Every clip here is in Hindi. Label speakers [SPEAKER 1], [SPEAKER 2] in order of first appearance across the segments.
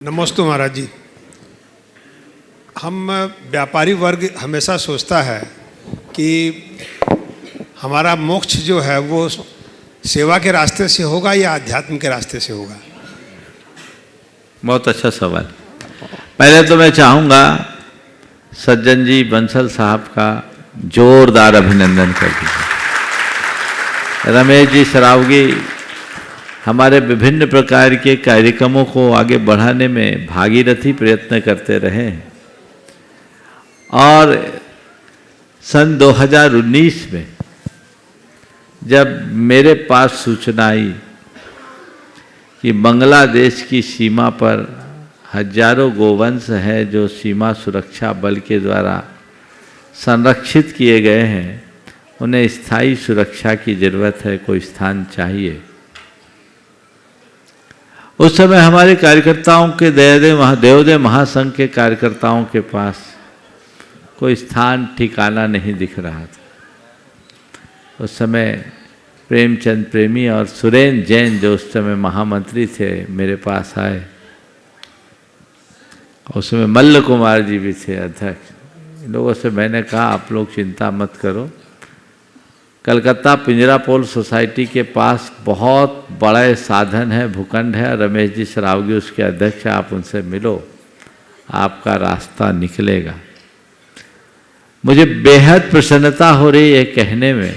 [SPEAKER 1] नमस्ते महाराज जी। हम व्यापारी वर्ग हमेशा सोचता है कि हमारा मोक्ष जो है वो सेवा के रास्ते से होगा या अध्यात्म के रास्ते से होगा।
[SPEAKER 2] बहुत अच्छा सवाल। पहले तो मैं चाहूँगा सज्जन जी बंसल साहब का जोरदार अभिनंदन कर दीजिए। रमेश जी सरावगी हमारे विभिन्न प्रकार के कार्यक्रमों को आगे बढ़ाने में भागीरथी प्रयत्न करते रहे हैं और सन 2019 में जब मेरे पास सूचना आई कि बांग्लादेश की सीमा पर हजारों गोवंश है जो सीमा सुरक्षा बल के द्वारा संरक्षित किए गए हैं, उन्हें स्थायी सुरक्षा की जरूरत है, कोई स्थान चाहिए। उस समय हमारे कार्यकर्ताओं के देवोदय महासंघ के कार्यकर्ताओं के पास कोई स्थान ठिकाना नहीं दिख रहा था। उस समय प्रेमचंद प्रेमी और सुरेंद्र जैन जो उस समय महामंत्री थे मेरे पास आए। उस समय मल्ल कुमार जी भी थे अध्यक्ष। इन लोगों से मैंने कहा आप लोग चिंता मत करो, कलकत्ता पिंजरापोल सोसाइटी के पास बहुत बड़ा साधन है, भूखंड है। रमेश जी सरावगी उसके अध्यक्ष, आप उनसे मिलो, आपका रास्ता निकलेगा। मुझे बेहद प्रसन्नता हो रही है कहने में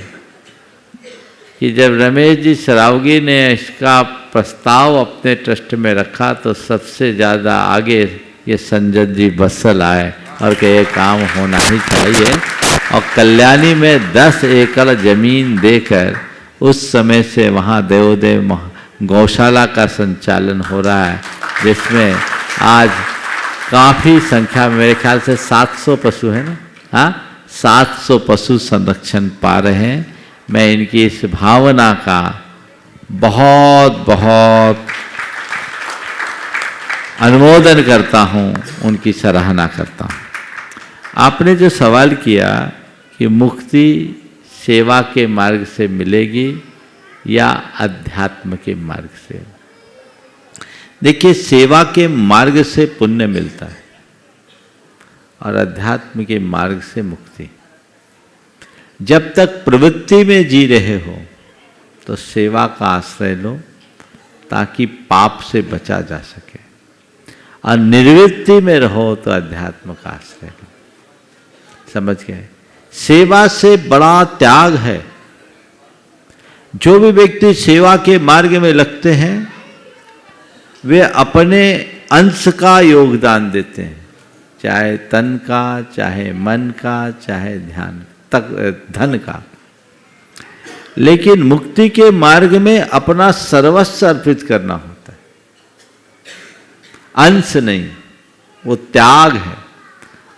[SPEAKER 2] कि जब रमेश जी सरावगी ने इसका प्रस्ताव अपने ट्रस्ट में रखा तो सबसे ज़्यादा आगे ये संजय जी बंसल आए और कि ये काम होना ही चाहिए। और कल्याणी में 10 एकड़ जमीन देकर उस समय से वहाँ देवोदय गौशाला का संचालन हो रहा है, जिसमें आज काफ़ी संख्या में मेरे ख्याल से 700 पशु है ना, हाँ 700 पशु संरक्षण पा रहे हैं। मैं इनकी इस भावना का बहुत बहुत अनुमोदन करता हूँ, उनकी सराहना करता हूँ। आपने जो सवाल किया कि मुक्ति सेवा के मार्ग से मिलेगी या अध्यात्म के मार्ग से, देखिए सेवा के मार्ग से पुण्य मिलता है और अध्यात्म के मार्ग से मुक्ति। जब तक प्रवृत्ति में जी रहे हो तो सेवा का आश्रय लो ताकि पाप से बचा जा सके, और निर्वृत्ति में रहो तो अध्यात्म का आश्रय लो। समझ गए? सेवा से बड़ा त्याग है। जो भी व्यक्ति सेवा के मार्ग में लगते हैं वे अपने अंश का योगदान देते हैं, चाहे तन का, चाहे मन का, चाहे ध्यान तक धन का। लेकिन मुक्ति के मार्ग में अपना सर्वस्व अर्पित करना होता है, अंश नहीं, वो त्याग है।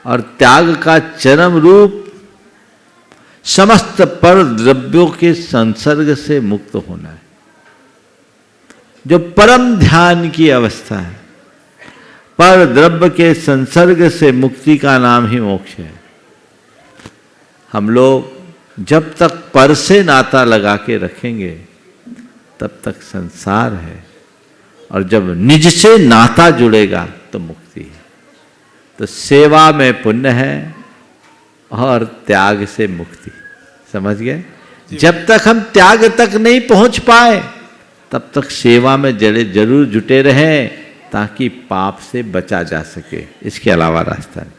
[SPEAKER 2] और त्याग का चरम रूप समस्त पर द्रव्यों के संसर्ग से मुक्त होना है, जो परम ध्यान की अवस्था है। पर द्रव्य के संसर्ग से मुक्ति का नाम ही मोक्ष है। हम लोग जब तक पर से नाता लगा के रखेंगे तब तक संसार है, और जब निज से नाता जुड़ेगा तो मुक्ति है। तो सेवा में पुण्य है और त्याग से मुक्ति। समझ गए? जब तक हम त्याग तक नहीं पहुंच पाए तब तक सेवा में जरूर जुटे रहें ताकि पाप से बचा जा सके। इसके अलावा रास्ता नहीं।